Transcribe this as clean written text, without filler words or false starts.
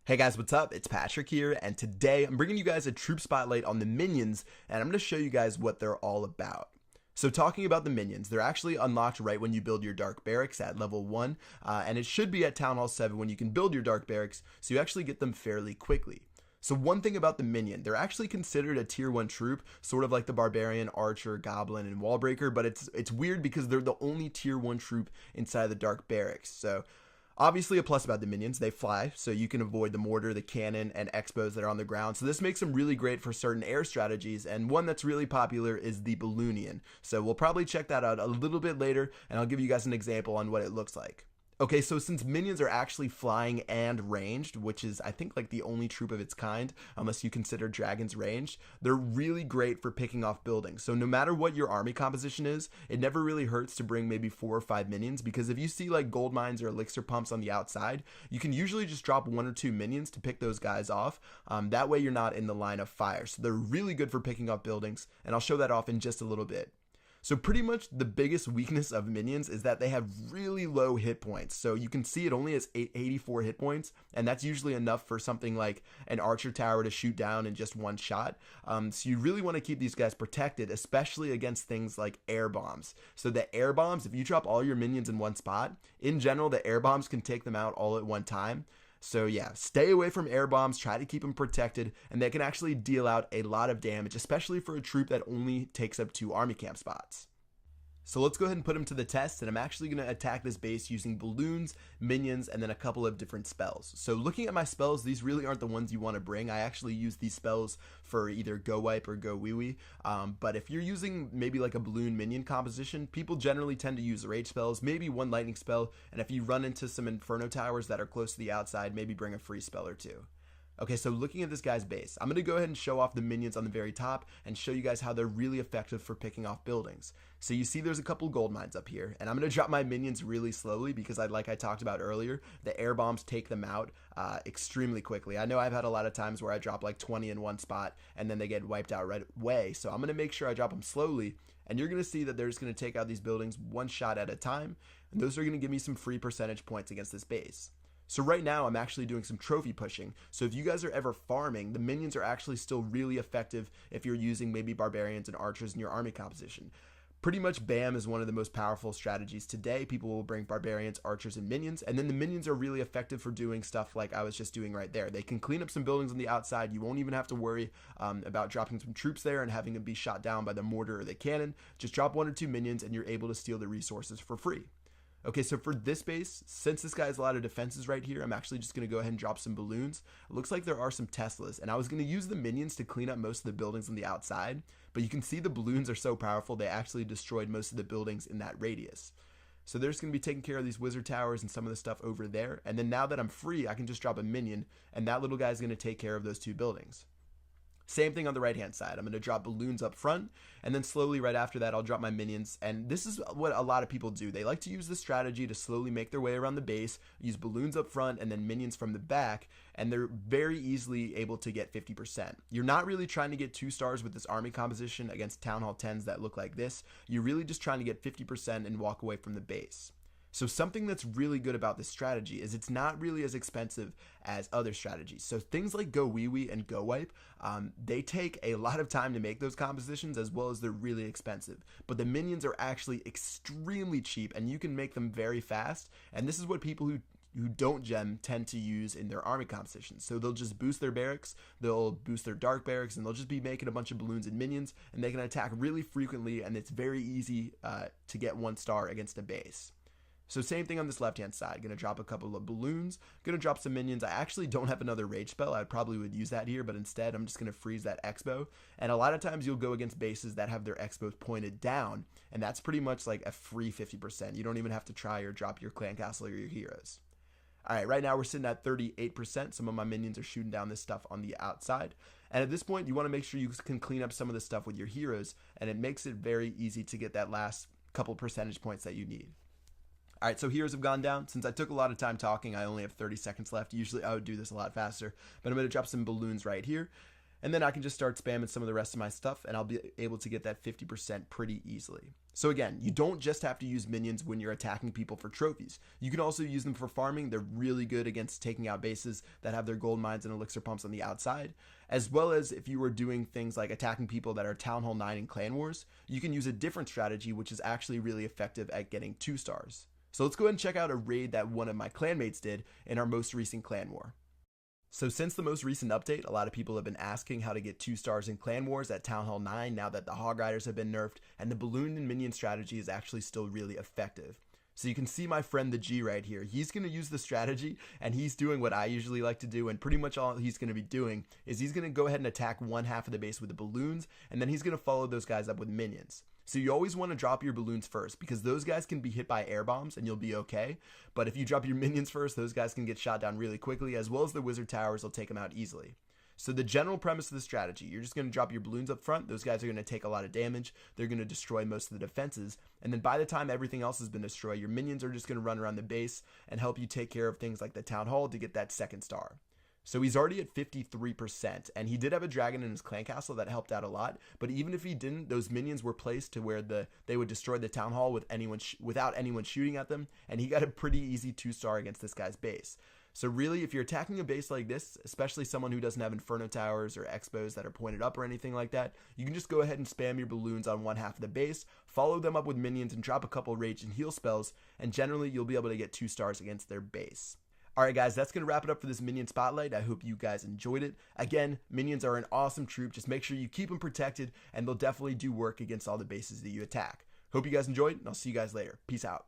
Hey guys, what's up? It's Patrick here, and today I'm bringing you guys a troop spotlight on the Minions, and I'm going to show you guys what they're all about. So talking about the Minions, they're actually unlocked right when you build your Dark Barracks at level 1, and it should be at Town Hall 7 when you can build your Dark Barracks, so you actually get them fairly quickly. So one thing about the Minion, they're actually considered a tier 1 troop, sort of like the Barbarian, Archer, Goblin, and Wallbreaker, but it's weird because they're the only tier 1 troop inside the Dark Barracks. So obviously a plus about the Minions, they fly, so you can avoid the mortar, the cannon, and expos that are on the ground. So this makes them really great for certain air strategies, and one that's really popular is the Balloonian. So we'll probably check that out a little bit later, and I'll give you guys an example on what it looks like. Okay, so since Minions are actually flying and ranged, which is I think like the only troop of its kind, unless you consider dragons ranged, they're really great for picking off buildings. So no matter what your army composition is, it never really hurts to bring maybe 4 or 5 minions, because if you see like gold mines or elixir pumps on the outside, you can usually just drop 1 or 2 minions to pick those guys off. That way you're not in the line of fire. So they're really good for picking off buildings, and I'll show that off in just a little bit. So pretty much the biggest weakness of Minions is that they have really low hit points. So you can see it only has 84 hit points, and that's usually enough for something like an Archer Tower to shoot down in just one shot. So you really want to keep these guys protected, especially against things like air bombs. So the air bombs, if you drop all your minions in one spot, in general, the air bombs can take them out all at one time. So yeah, stay away from air bombs, try to keep them protected, and they can actually deal out a lot of damage, especially for a troop that only takes up 2 army camp spots. So let's go ahead and put them to the test, and I'm actually going to attack this base using balloons, minions, and then a couple of different spells. So looking at my spells, these really aren't the ones you want to bring. I actually use these spells for either Go Wipe or Go Wee Wee, but if you're using maybe like a balloon minion composition, people generally tend to use rage spells, maybe 1 lightning spell, and if you run into some inferno towers that are close to the outside, maybe bring a free spell or 2. Okay, so looking at this guy's base, I'm going to go ahead and show off the minions on the very top and show you guys how they're really effective for picking off buildings. So you see there's a couple gold mines up here, and I'm going to drop my minions really slowly because like I talked about earlier, the air bombs take them out extremely quickly. I know I've had a lot of times where I drop like 20 in one spot and then they get wiped out right away, so I'm going to make sure I drop them slowly, and you're going to see that they're just going to take out these buildings one shot at a time, and those are going to give me some free percentage points against this base. So right now I'm actually doing some trophy pushing. So if you guys are ever farming, the minions are actually still really effective if you're using maybe barbarians and archers in your army composition. Pretty much BAM is one of the most powerful strategies today. People will bring barbarians, archers, and minions, and then the minions are really effective for doing stuff like I was just doing right there. They can clean up some buildings on the outside. You won't even have to worry about dropping some troops there and having them be shot down by the mortar or the cannon. Just drop 1 or 2 minions and you're able to steal the resources for free. Okay, so for this base, since this guy has a lot of defenses right here, I'm actually just going to go ahead and drop some balloons. It looks like there are some Teslas, and I was going to use the minions to clean up most of the buildings on the outside, but you can see the balloons are so powerful, they actually destroyed most of the buildings in that radius. So they're just going to be taking care of these wizard towers and some of the stuff over there, and then now that I'm free, I can just drop a minion, and that little guy is going to take care of those 2 buildings. Same thing on the right hand side. I'm going to drop balloons up front, and then slowly right after that I'll drop my minions. And this is what a lot of people do. They like to use this strategy to slowly make their way around the base, use balloons up front and then minions from the back, and they're very easily able to get 50%. You're not really trying to get 2 stars with this army composition against Town Hall 10s that look like this. You're really just trying to get 50% and walk away from the base. So something that's really good about this strategy is it's not really as expensive as other strategies. So things like Go Wee Wee and Go Wipe, they take a lot of time to make those compositions, as well as they're really expensive. But the minions are actually extremely cheap, and you can make them very fast. And this is what people who don't gem tend to use in their army compositions. So they'll just boost their barracks, they'll boost their dark barracks, and they'll just be making a bunch of balloons and minions, and they can attack really frequently, and it's very easy to get 1 star against a base. So same thing on this left hand side. Gonna drop a couple of balloons, gonna drop some minions. I actually don't have another rage spell. I probably would use that here, but instead I'm just gonna freeze that expo. And a lot of times you'll go against bases that have their expos pointed down, and that's pretty much like a free 50%. You don't even have to try or drop your clan castle or your heroes. Alright, right now we're sitting at 38%. Some of my minions are shooting down this stuff on the outside. And at this point, you want to make sure you can clean up some of the stuff with your heroes, and it makes it very easy to get that last couple percentage points that you need. Alright, so heroes have gone down. Since I took a lot of time talking, I only have 30 seconds left. Usually I would do this a lot faster, but I'm going to drop some balloons right here. And then I can just start spamming some of the rest of my stuff and I'll be able to get that 50% pretty easily. So again, you don't just have to use minions when you're attacking people for trophies. You can also use them for farming. They're really good against taking out bases that have their gold mines and elixir pumps on the outside. As well as if you were doing things like attacking people that are Town Hall 9 in Clan Wars, you can use a different strategy which is actually really effective at getting 2 stars. So let's go ahead and check out a raid that one of my clanmates did in our most recent clan war. So since the most recent update, a lot of people have been asking how to get 2 stars in Clan Wars at Town Hall 9 now that the Hog Riders have been nerfed, and the Balloon and Minion strategy is actually still really effective. So you can see my friend the G right here. He's going to use the strategy, and he's doing what I usually like to do, and pretty much all he's going to be doing is he's going to go ahead and attack one half of the base with the balloons, and then he's going to follow those guys up with minions. So you always want to drop your balloons first because those guys can be hit by air bombs and you'll be okay. But if you drop your minions first, those guys can get shot down really quickly, as well as the wizard towers will take them out easily. So the general premise of the strategy, you're just going to drop your balloons up front. Those guys are going to take a lot of damage. They're going to destroy most of the defenses. And then by the time everything else has been destroyed, your minions are just going to run around the base and help you take care of things like the town hall to get that 2nd star. So he's already at 53%, and he did have a dragon in his clan castle that helped out a lot, but even if he didn't, those minions were placed to where they would destroy the town hall without anyone shooting at them, and he got a pretty easy 2-star against this guy's base. So really, if you're attacking a base like this, especially someone who doesn't have inferno towers or expos that are pointed up or anything like that, you can just go ahead and spam your balloons on one half of the base, follow them up with minions and drop a couple rage and heal spells, and generally you'll be able to get 2 stars against their base. Alright guys, that's going to wrap it up for this Minion Spotlight. I hope you guys enjoyed it. Again, Minions are an awesome troop. Just make sure you keep them protected, and they'll definitely do work against all the bases that you attack. Hope you guys enjoyed, and I'll see you guys later. Peace out.